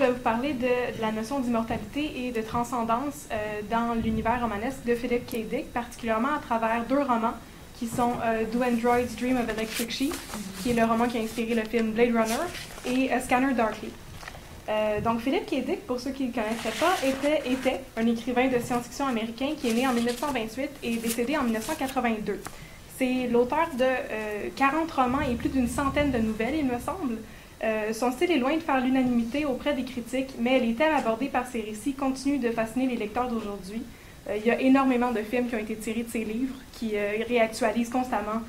vais vous parler de la notion d'immortalité et de transcendance dans l'univers romanesque de Philip K. Dick, particulièrement à travers deux romans qui sont Do Androids Dream of Electric Sheep, qui est le roman qui a inspiré le film Blade Runner, et A Scanner Darkly. Donc, Philip K. Dick, pour ceux qui ne le connaîtraient pas, était un écrivain de science-fiction américain qui est né en 1928 et décédé en 1982. C'est l'auteur de 40 romans et plus d'une centaine de nouvelles, il me semble. Son style est loin de faire l'unanimité auprès des critiques, mais les thèmes abordés par ses récits continuent de fasciner les lecteurs d'aujourd'hui. Il y a énormément de films qui ont été tirés de ses livres, qui réactualisent constamment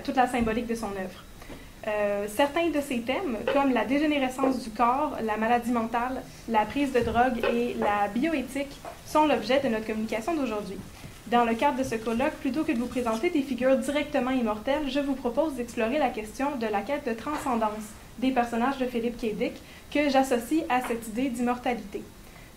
toute la symbolique de son œuvre. Certains de ces thèmes, comme la dégénérescence du corps, la maladie mentale, la prise de drogue et la bioéthique, sont l'objet de notre communication d'aujourd'hui. Dans le cadre de ce colloque, plutôt que de vous présenter des figures directement immortelles, je vous propose d'explorer la question de la quête de transcendance des personnages de Philip K. Dick que j'associe à cette idée d'immortalité.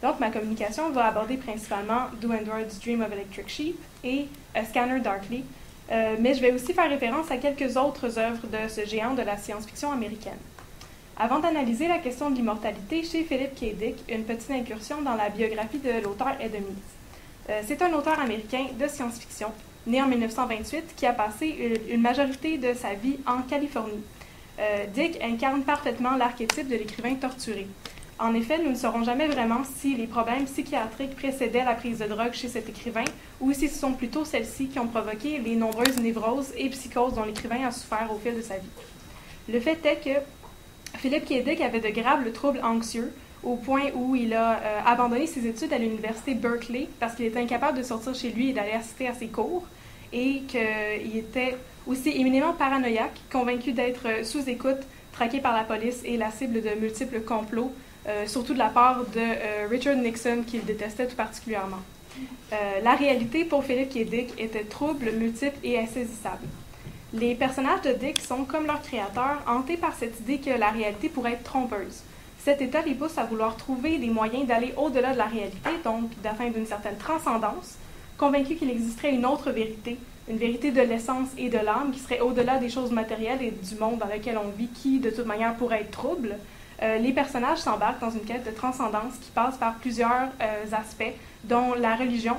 Donc, ma communication va aborder principalement Do Androids Dream of Electric Sheep et A Scanner Darkly, mais je vais aussi faire référence à quelques autres œuvres de ce géant de la science-fiction américaine. Avant d'analyser la question de l'immortalité chez Philip K. Dick, une petite incursion dans la biographie de l'auteur est de mise. C'est un auteur américain de science-fiction, né en 1928, qui a passé une majorité de sa vie en Californie. Dick incarne parfaitement l'archétype de l'écrivain torturé. En effet, nous ne saurons jamais vraiment si les problèmes psychiatriques précédaient la prise de drogue chez cet écrivain ou si ce sont plutôt celles-ci qui ont provoqué les nombreuses névroses et psychoses dont l'écrivain a souffert au fil de sa vie. Le fait est que Philip K. Dick avait de graves troubles anxieux au point où il a abandonné ses études à l'université Berkeley parce qu'il était incapable de sortir chez lui et d'aller assister à ses cours et qu'il était aussi éminemment paranoïaque, convaincu d'être sous écoute, traqué par la police et la cible de multiples complots, surtout de la part de Richard Nixon, qu'il détestait tout particulièrement. La réalité pour Philip K. Dick était trouble, multiple et insaisissable. Les personnages de Dick sont, comme leur créateur, hantés par cette idée que la réalité pourrait être trompeuse. Cet état les pousse à vouloir trouver des moyens d'aller au-delà de la réalité, donc d'atteindre une certaine transcendance, convaincus qu'il existerait une autre vérité, une vérité de l'essence et de l'âme qui serait au-delà des choses matérielles et du monde dans lequel on vit, qui, de toute manière, pourrait être trouble. Les personnages s'embarquent dans une quête de transcendance qui passe par plusieurs aspects, dont la religion,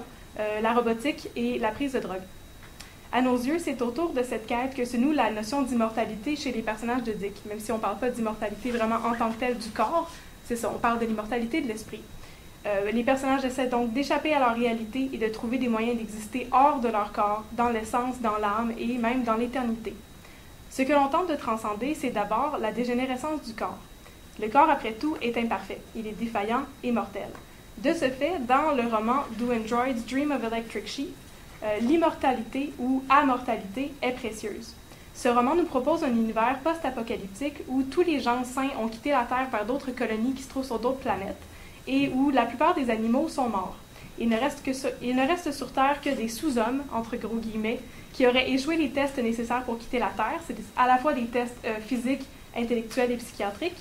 la robotique et la prise de drogue. À nos yeux, c'est autour de cette quête que se noue la notion d'immortalité chez les personnages de Dick, même si on ne parle pas d'immortalité vraiment en tant que telle du corps, c'est ça, on parle de l'immortalité de l'esprit. Les personnages essaient donc d'échapper à leur réalité et de trouver des moyens d'exister hors de leur corps, dans l'essence, dans l'âme et même dans l'éternité. Ce que l'on tente de transcender, c'est d'abord la dégénérescence du corps. Le corps, après tout, est imparfait. Il est défaillant et mortel. De ce fait, dans le roman Do Androids Dream of Electric Sheep, l'immortalité ou amortalité est précieuse. Ce roman nous propose un univers post-apocalyptique où tous les gens sains ont quitté la Terre vers d'autres colonies qui se trouvent sur d'autres planètes et où la plupart des animaux sont morts. Il ne reste sur Terre que des sous-hommes, entre gros guillemets, qui auraient échoué les tests nécessaires pour quitter la Terre. C'est à la fois des tests physiques, intellectuels et psychiatriques,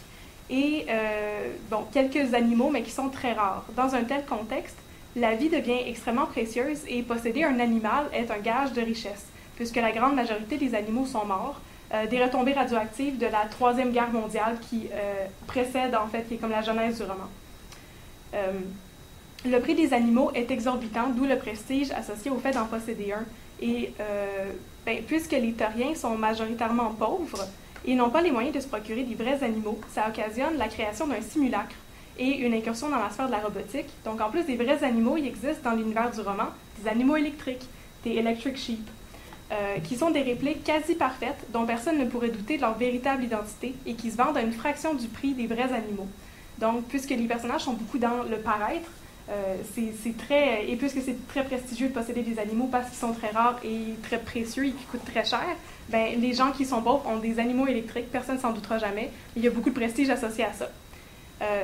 et quelques animaux, mais qui sont très rares. Dans un tel contexte, la vie devient extrêmement précieuse et posséder un animal est un gage de richesse, puisque la grande majorité des animaux sont morts. Des retombées radioactives de la Troisième Guerre mondiale qui précède, en fait, qui est comme la genèse du roman. Le prix des animaux est exorbitant, d'où le prestige associé au fait d'en posséder un. Et puisque les tauriens sont majoritairement pauvres, ils n'ont pas les moyens de se procurer des vrais animaux. Ça occasionne la création d'un simulacre et une incursion dans la sphère de la robotique. Donc, en plus des vrais animaux, il existe dans l'univers du roman des animaux électriques, des electric sheep, qui sont des répliques quasi parfaites dont personne ne pourrait douter de leur véritable identité et qui se vendent à une fraction du prix des vrais animaux. Donc, puisque les personnages sont beaucoup dans le paraître, et puisque c'est très prestigieux de posséder des animaux parce qu'ils sont très rares et très précieux et qui coûtent très cher, les gens qui sont pauvres ont des animaux électriques, personne ne s'en doutera jamais. Il y a beaucoup de prestige associé à ça.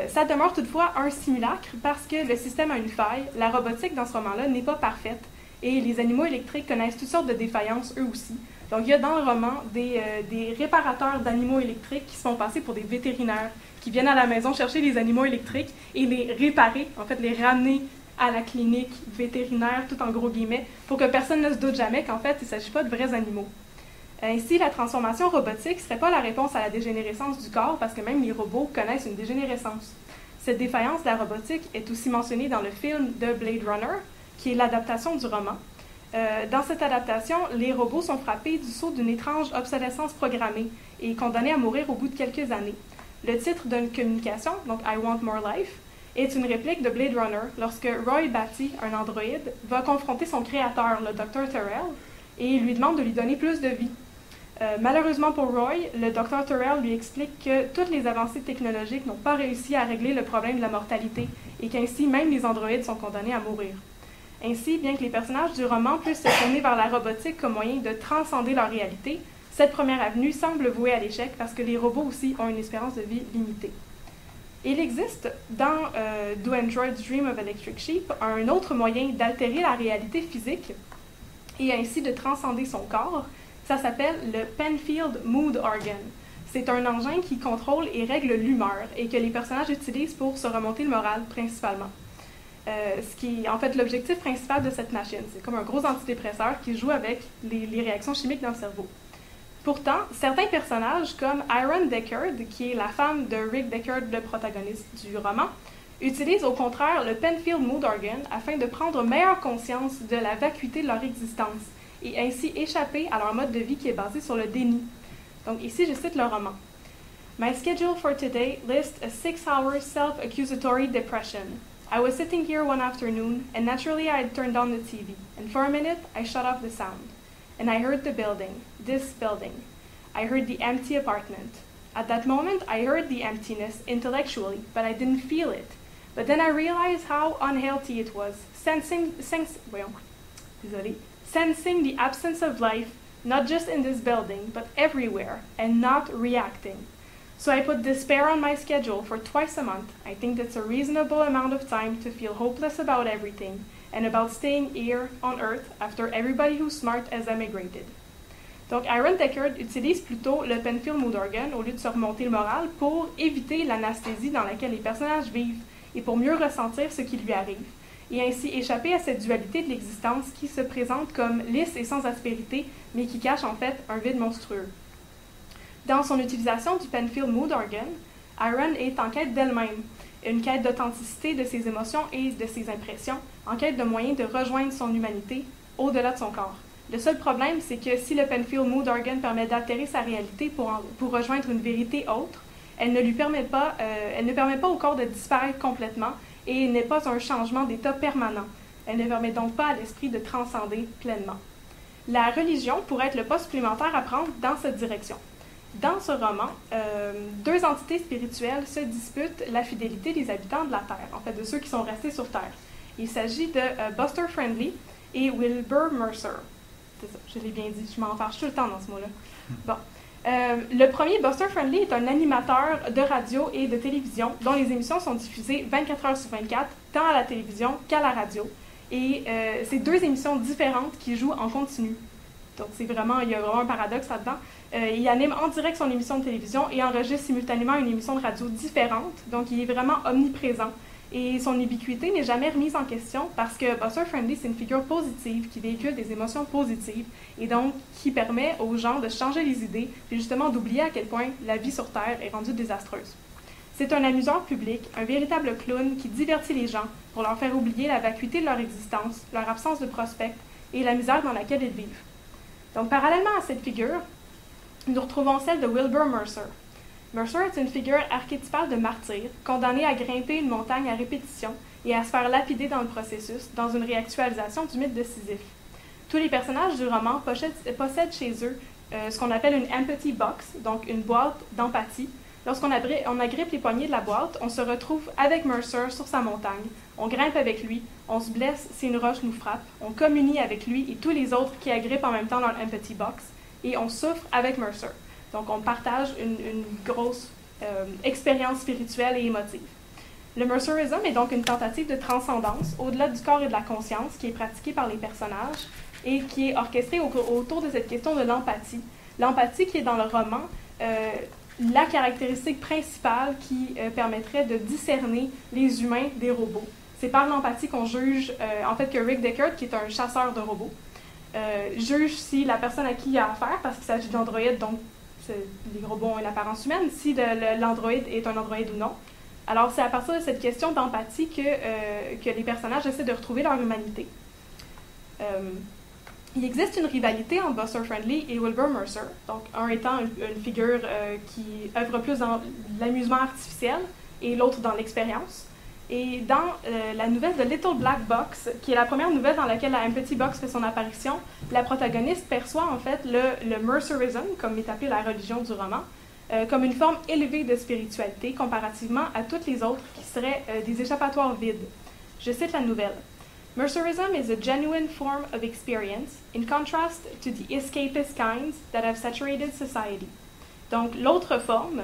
Ça demeure toutefois un simulacre parce que le système a une faille. La robotique dans ce roman-là n'est pas parfaite et les animaux électriques connaissent toutes sortes de défaillances eux aussi. Donc il y a dans le roman des réparateurs d'animaux électriques qui se font passer pour des vétérinaires, qui viennent à la maison chercher les animaux électriques et les réparer, en fait les ramener à la clinique vétérinaire, tout en gros guillemets, pour que personne ne se doute jamais qu'en fait il ne s'agit pas de vrais animaux. Ainsi, la transformation robotique ne serait pas la réponse à la dégénérescence du corps, parce que même les robots connaissent une dégénérescence. Cette défaillance de la robotique est aussi mentionnée dans le film de Blade Runner, qui est l'adaptation du roman. Dans cette adaptation, les robots sont frappés du sceau d'une étrange obsolescence programmée et condamnés à mourir au bout de quelques années. Le titre d'une communication, donc I Want More Life, est une réplique de Blade Runner lorsque Roy Batty, un androïde, va confronter son créateur, le Dr. Tyrell, et lui demande de lui donner plus de vie. Malheureusement pour Roy, le Dr. Tyrell lui explique que toutes les avancées technologiques n'ont pas réussi à régler le problème de la mortalité et qu'ainsi même les androïdes sont condamnés à mourir. Ainsi, bien que les personnages du roman puissent se tourner vers la robotique comme moyen de transcender leur réalité, cette première avenue semble vouée à l'échec parce que les robots aussi ont une espérance de vie limitée. Il existe dans Do Androids Dream of Electric Sheep un autre moyen d'altérer la réalité physique et ainsi de transcender son corps. Ça s'appelle le Penfield Mood Organ. C'est un engin qui contrôle et règle l'humeur et que les personnages utilisent pour se remonter le moral principalement. Ce qui est en fait l'objectif principal de cette machine. C'est comme un gros antidépresseur qui joue avec les réactions chimiques dans le cerveau. Pourtant, certains personnages, comme Iron Deckard, qui est la femme de Rick Deckard, le protagoniste du roman, utilisent au contraire le Penfield Mood Organ afin de prendre meilleure conscience de la vacuité de leur existence et ainsi échapper à leur mode de vie qui est basé sur le déni. Donc ici, je cite le roman. My schedule for today lists a 6-hour self-accusatory depression. I was sitting here one afternoon, and naturally I had turned on the TV, and for a minute I shut off the sound. And I heard the building, this building. I heard the empty apartment. At that moment, I heard the emptiness intellectually, but I didn't feel it. But then I realized how unhealthy it was, sensing the absence of life, not just in this building, but everywhere, and not reacting. So I put despair on my schedule for twice a month. I think that's a reasonable amount of time to feel hopeless about everything, and about staying here on Earth after everybody who's smart has emigrated. Donc, Iron Deckard utilise plutôt le Penfield Mood Organ au lieu de se remonter le moral pour éviter l'anesthésie dans laquelle les personnages vivent et pour mieux ressentir ce qui lui arrive, et ainsi échapper à cette dualité de l'existence qui se présente comme lisse et sans aspérité, mais qui cache en fait un vide monstrueux. Dans son utilisation du Penfield Mood Organ, Iron est en quête d'elle-même, une quête d'authenticité de ses émotions et de ses impressions, en quête de moyens de rejoindre son humanité au-delà de son corps. Le seul problème, c'est que si le Penfield Mood Organ permet d'altérer sa réalité pour rejoindre une vérité autre, elle ne permet pas au corps de disparaître complètement et n'est pas un changement d'état permanent. Elle ne permet donc pas à l'esprit de transcender pleinement. La religion pourrait être le pas supplémentaire à prendre dans cette direction. Dans ce roman, deux entités spirituelles se disputent la fidélité des habitants de la Terre, en fait de ceux qui sont restés sur Terre. Il s'agit de Buster Friendly et Wilbur Mercer. C'est ça, je l'ai bien dit, je m'en fâche tout le temps dans ce mot-là. Bon. Le premier, Buster Friendly, est un animateur de radio et de télévision dont les émissions sont diffusées 24 heures sur 24, tant à la télévision qu'à la radio. Et c'est deux émissions différentes qui jouent en continu. Donc il y a vraiment un paradoxe là-dedans. Il anime en direct son émission de télévision et enregistre simultanément une émission de radio différente. Donc il est vraiment omniprésent. Et son ubiquité n'est jamais remise en question parce que Buster Friendly, c'est une figure positive qui véhicule des émotions positives et donc qui permet aux gens de changer les idées et justement d'oublier à quel point la vie sur Terre est rendue désastreuse. C'est un amuseur public, un véritable clown qui divertit les gens pour leur faire oublier la vacuité de leur existence, leur absence de prospect et la misère dans laquelle ils vivent. Donc parallèlement à cette figure, nous retrouvons celle de Wilbur Mercer. Mercer est une figure archétypale de martyr, condamné à grimper une montagne à répétition et à se faire lapider dans le processus, dans une réactualisation du mythe de Sisyphe. Tous les personnages du roman possèdent chez eux ce qu'on appelle une empathy box, donc une boîte d'empathie. Lorsqu'on agrippe les poignées de la boîte, on se retrouve avec Mercer sur sa montagne. On grimpe avec lui, on se blesse si une roche nous frappe, on communie avec lui et tous les autres qui agrippent en même temps leur empathy box, et on souffre avec Mercer. Donc, on partage une grosse expérience spirituelle et émotive. Le Mercerism est donc une tentative de transcendance au-delà du corps et de la conscience qui est pratiquée par les personnages et qui est orchestrée autour de cette question de l'empathie. L'empathie qui est dans le roman la caractéristique principale qui permettrait de discerner les humains des robots. C'est par l'empathie qu'on juge, en fait, que Rick Deckard, qui est un chasseur de robots, juge si la personne à qui il a affaire, parce qu'il s'agit d'androïdes, donc les robots ont une apparence humaine, si l'androïde est un androïde ou non. Alors, c'est à partir de cette question d'empathie que les personnages essaient de retrouver leur humanité. Il existe une rivalité entre Buster Friendly et Wilbur Mercer, donc un étant une figure qui œuvre plus dans l'amusement artificiel et l'autre dans l'expérience. Et dans la nouvelle de Little Black Box, qui est la première nouvelle dans laquelle la Empathy Box fait son apparition, la protagoniste perçoit en fait le Mercerism, comme est appelée la religion du roman, comme une forme élevée de spiritualité comparativement à toutes les autres qui seraient des échappatoires vides. Je cite la nouvelle. Mercerism is a genuine form of experience, in contrast to the escapist kinds that have saturated society. Donc, l'autre forme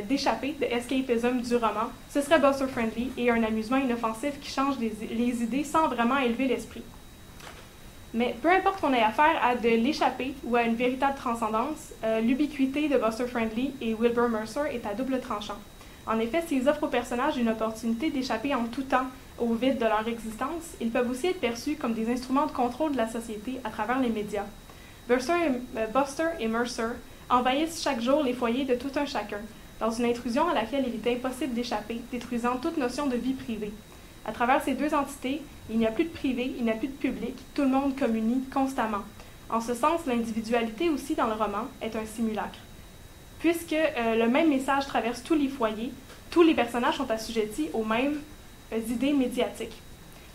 d'échapper, de escapism du roman, ce serait Buster Friendly et un amusement inoffensif qui change les idées sans vraiment élever l'esprit. Mais peu importe qu'on ait affaire à de l'échappée ou à une véritable transcendance, l'ubiquité de Buster Friendly et Wilbur Mercer est à double tranchant. En effet, s'ils offrent aux personnages une opportunité d'échapper en tout temps au vide de leur existence, ils peuvent aussi être perçus comme des instruments de contrôle de la société à travers les médias. Buster et Mercer envahissent chaque jour les foyers de tout un chacun, dans une intrusion à laquelle il est impossible d'échapper, détruisant toute notion de vie privée. À travers ces deux entités, il n'y a plus de privé, il n'y a plus de public, tout le monde communie constamment. En ce sens, l'individualité aussi dans le roman est un simulacre. Puisque le même message traverse tous les foyers, tous les personnages sont assujettis aux mêmes idées médiatiques.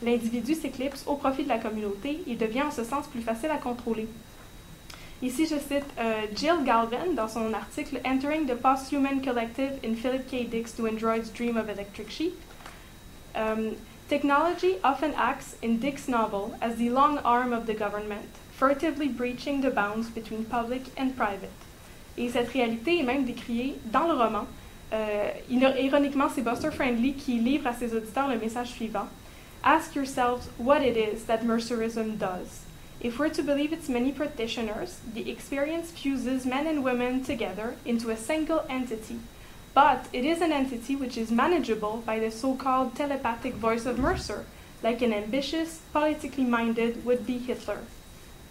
L'individu s'éclipse au profit de la communauté et devient en ce sens plus facile à contrôler. Ici, je cite Jill Galvin dans son article « Entering the Posthuman Collective in Philip K. Dick's Do Androids Dream of Electric Sheep ». Technology often acts in Dick's novel as the long arm of the government, furtively breaching the bounds between public and private. Et cette réalité est même décriée dans le roman. Ironiquement, c'est Buster Friendly qui livre à ses auditeurs le message suivant. Ask yourselves what it is that Mercerism does. If we're to believe its many practitioners, the experience fuses men and women together into a single entity. But it is an entity which is manageable by the so-called telepathic voice of Mercer, like an ambitious, politically minded would-be Hitler.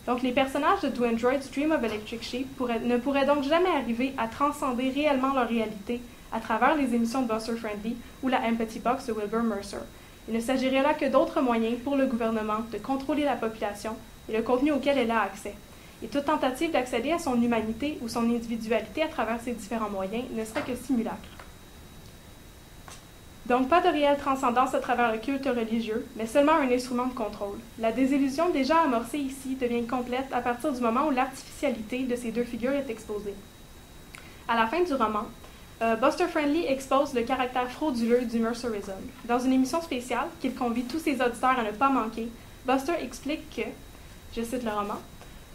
Donc, les personnages de Do Androids Dream of Electric Sheep ne pourraient donc jamais arriver à transcender réellement leur réalité à travers les émissions de Buster Friendly ou la Empathy Box de Wilbur Mercer. Il ne s'agirait là que d'autres moyens pour le gouvernement de contrôler la population et le contenu auquel elle a accès. Et toute tentative d'accéder à son humanité ou son individualité à travers ces différents moyens ne serait que simulacre. Donc, pas de réelle transcendance à travers le culte religieux, mais seulement un instrument de contrôle. La désillusion déjà amorcée ici devient complète à partir du moment où l'artificialité de ces deux figures est exposée. À la fin du roman, Buster Friendly expose le caractère frauduleux du Mercerism. Dans une émission spéciale qu'il convie tous ses auditeurs à ne pas manquer, Buster explique que, je cite le roman,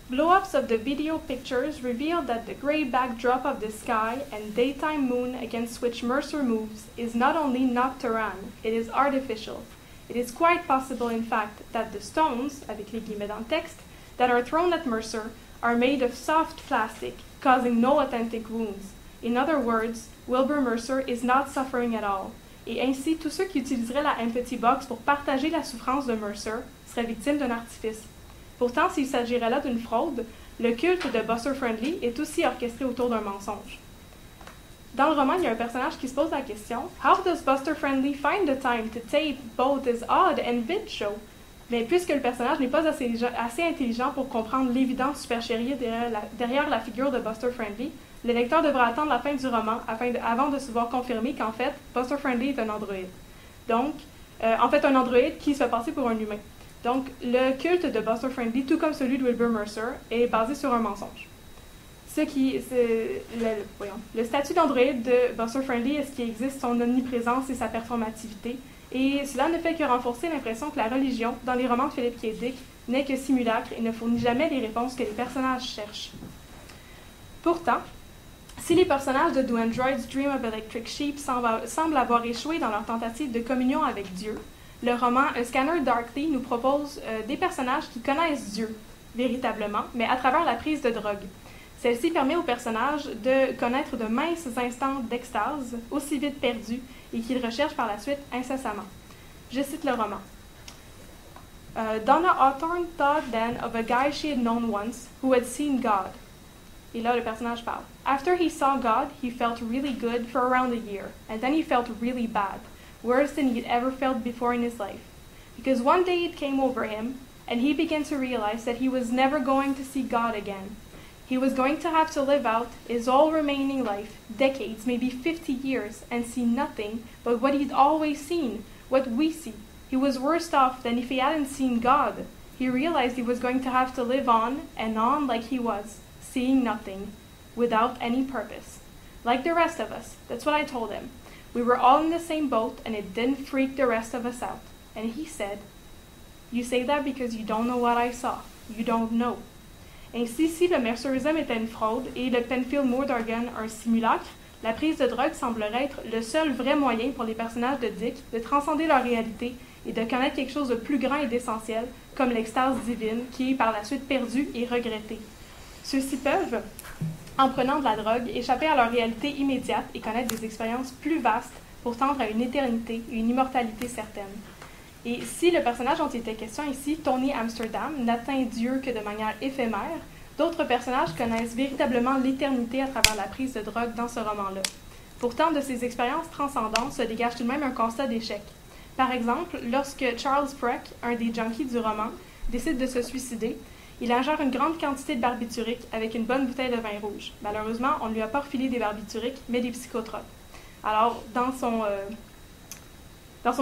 Blow-ups of the video pictures reveal that the gray backdrop of the sky and daytime moon against which Mercer moves is not only not Terran, it is artificial. It is quite possible, in fact, that the stones, avec les guillemets dans le texte, that are thrown at Mercer are made of soft plastic, causing no authentic wounds. In other words, Wilbur Mercer is not suffering at all. Et ainsi, tous ceux qui utiliseraient la Empathy Box pour partager la souffrance de Mercer seraient victimes d'un artifice. Pourtant, s'il s'agirait là d'une fraude, le culte de Buster Friendly est aussi orchestré autour d'un mensonge. Dans le roman, il y a un personnage qui se pose la question « How does Buster Friendly find the time to tape both his odd and vid show? » Mais puisque le personnage n'est pas assez intelligent pour comprendre l'évidence supercherie derrière la figure de Buster Friendly, le lecteur devra attendre la fin du roman avant de se voir confirmer qu'en fait, Buster Friendly est un androïde. Donc, un androïde qui se fait passer pour un humain. Donc, le culte de Buster Friendly, tout comme celui de Wilbur Mercer, est basé sur un mensonge. Le statut d'androïde de Buster Friendly est ce qui existe son omniprésence et sa performativité, et cela ne fait que renforcer l'impression que la religion, dans les romans de Philip K. Dick, n'est que simulacre et ne fournit jamais les réponses que les personnages cherchent. Pourtant, si les personnages de Do Androids Dream of Electric Sheep semblent avoir échoué dans leur tentative de communion avec Dieu, le roman A Scanner Darkly nous propose des personnages qui connaissent Dieu, véritablement, mais à travers la prise de drogue. Celle-ci permet aux personnages de connaître de minces instants d'extase, aussi vite perdus, et qu'ils recherchent par la suite incessamment. Je cite le roman. Donna Hawthorne thought then of a guy she had known once, who had seen God. Et là, le personnage parle. After he saw God, he felt really good for around a year, and then he felt really bad, worse than he'd ever felt before in his life. Because one day it came over him, and he began to realize that he was never going to see God again. He was going to have to live out his all remaining life, decades, maybe 50 years, and see nothing but what he'd always seen, what we see. He was worse off than if he hadn't seen God. He realized he was going to have to live on and on like he was, seeing nothing, without any purpose. Like the rest of us, that's what I told him. We were all in the same boat, and it didn't freak the rest of us out. And he said, "You say that because you don't know what I saw. You don't know." Ainsi, si le merceurisme était une fraude et le Penfield Mood Organ un simulacre, la prise de drogue semblerait être le seul vrai moyen pour les personnages de Dick de transcender leur réalité et de connaître quelque chose de plus grand et d'essentiel, comme l'extase divine, qui est par la suite perdue et regrettée. Ceux-ci peuvent, en prenant de la drogue, échapper à leur réalité immédiate et connaître des expériences plus vastes pour tendre à une éternité et une immortalité certaine. Et si le personnage dont il était question ici, Tony Amsterdam, n'atteint Dieu que de manière éphémère, d'autres personnages connaissent véritablement l'éternité à travers la prise de drogue dans ce roman-là. Pourtant, de ces expériences transcendantes se dégage tout de même un constat d'échec. Par exemple, lorsque Charles Freck, un des junkies du roman, décide de se suicider, il ingère une grande quantité de barbiturique avec une bonne bouteille de vin rouge. Malheureusement, on ne lui a pas refilé des barbituriques, mais des psychotropes. Alors, dans son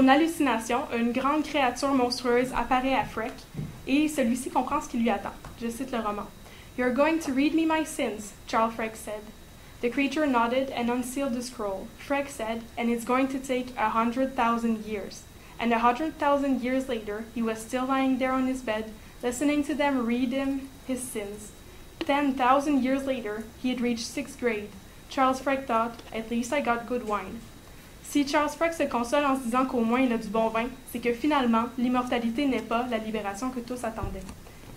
hallucination, une grande créature monstrueuse apparaît à Freck et celui-ci comprend ce qui lui attend. Je cite le roman. "You're going to read me my sins," Charles Freck said. The creature nodded and unsealed the scroll. Freck said, "And it's going to take 100,000 years." And 100,000 years later, he was still lying there on his bed, listening to them read him his sins. 10,000 years later, he had reached 6th grade. Charles Freck thought, "At least I got good wine." Si Charles Freck se console en se disant qu'au moins il a du bon vin, c'est que finalement, l'immortalité n'est pas la libération que tous attendaient.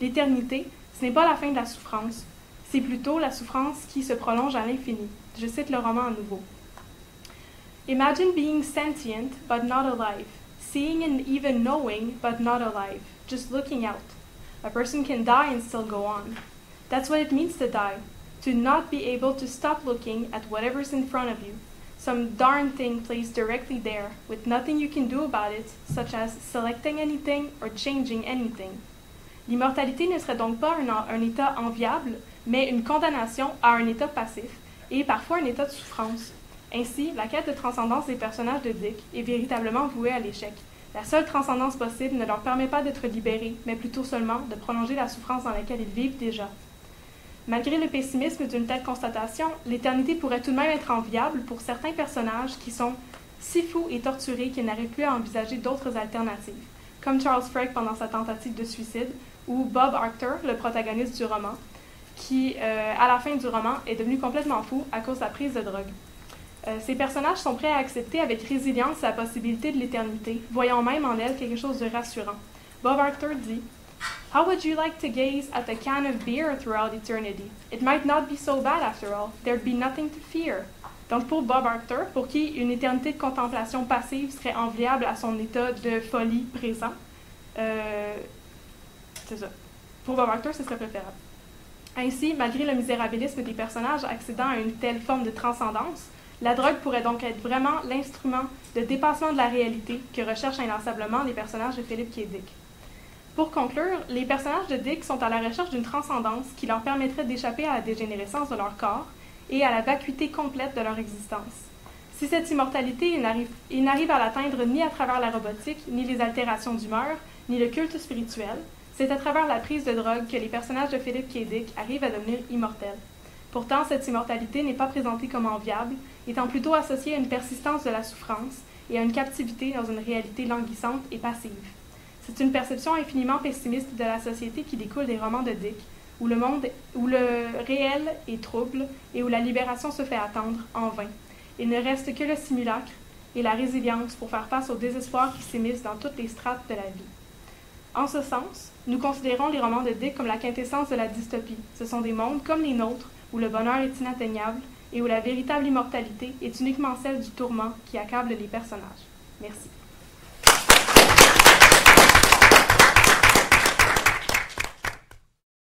L'éternité, ce n'est pas la fin de la souffrance, c'est plutôt la souffrance qui se prolonge à l'infini. Je cite le roman à nouveau. "Imagine being sentient but not alive, seeing and even knowing but not alive, just looking out. A person can die and still go on. That's what it means to die, to not be able to stop looking at whatever's in front of you. Some darn thing placed directly there, with nothing you can do about it, such as selecting anything or changing anything." L'immortalité ne serait donc pas un état enviable, mais une condamnation à un état passif, et parfois un état de souffrance. Ainsi, la quête de transcendance des personnages de Dick est véritablement vouée à l'échec. La seule transcendance possible ne leur permet pas d'être libérés, mais plutôt seulement de prolonger la souffrance dans laquelle ils vivent déjà. Malgré le pessimisme d'une telle constatation, l'éternité pourrait tout de même être enviable pour certains personnages qui sont si fous et torturés qu'ils n'arrivent plus à envisager d'autres alternatives, comme Charles Freck pendant sa tentative de suicide, ou Bob Arctor, le protagoniste du roman, qui, à la fin du roman, est devenu complètement fou à cause de la prise de drogue. Ces personnages sont prêts à accepter avec résilience la possibilité de l'éternité, voyant même en elle quelque chose de rassurant. Bob Arctor dit « How would you like to gaze at a can of beer throughout eternity? It might not be so bad after all. There'd be nothing to fear. » Donc pour Bob Arctor, pour qui une éternité de contemplation passive serait enviable à son état de folie présent, c'est ça. Pour Bob Arctor, ce serait préférable. Ainsi, malgré le misérabilisme des personnages accédant à une telle forme de transcendance, la drogue pourrait donc être vraiment l'instrument de dépassement de la réalité que recherchent inlassablement les personnages de Philip K. Dick. Pour conclure, les personnages de Dick sont à la recherche d'une transcendance qui leur permettrait d'échapper à la dégénérescence de leur corps et à la vacuité complète de leur existence. Si cette immortalité, ils n'arrivent à l'atteindre ni à travers la robotique, ni les altérations d'humeur, ni le culte spirituel, c'est à travers la prise de drogue que les personnages de Philip K. Dick arrivent à devenir immortels. Pourtant, cette immortalité n'est pas présentée comme enviable, étant plutôt associée à une persistance de la souffrance et à une captivité dans une réalité languissante et passive. C'est une perception infiniment pessimiste de la société qui découle des romans de Dick, où le réel est trouble et où la libération se fait attendre en vain. Il ne reste que le simulacre et la résilience pour faire face au désespoir qui s'immisce dans toutes les strates de la vie. En ce sens, nous considérons les romans de Dick comme la quintessence de la dystopie. Ce sont des mondes comme les nôtres, où le bonheur est inatteignable et où la véritable immortalité est uniquement celle du tourment qui accable les personnages. Merci.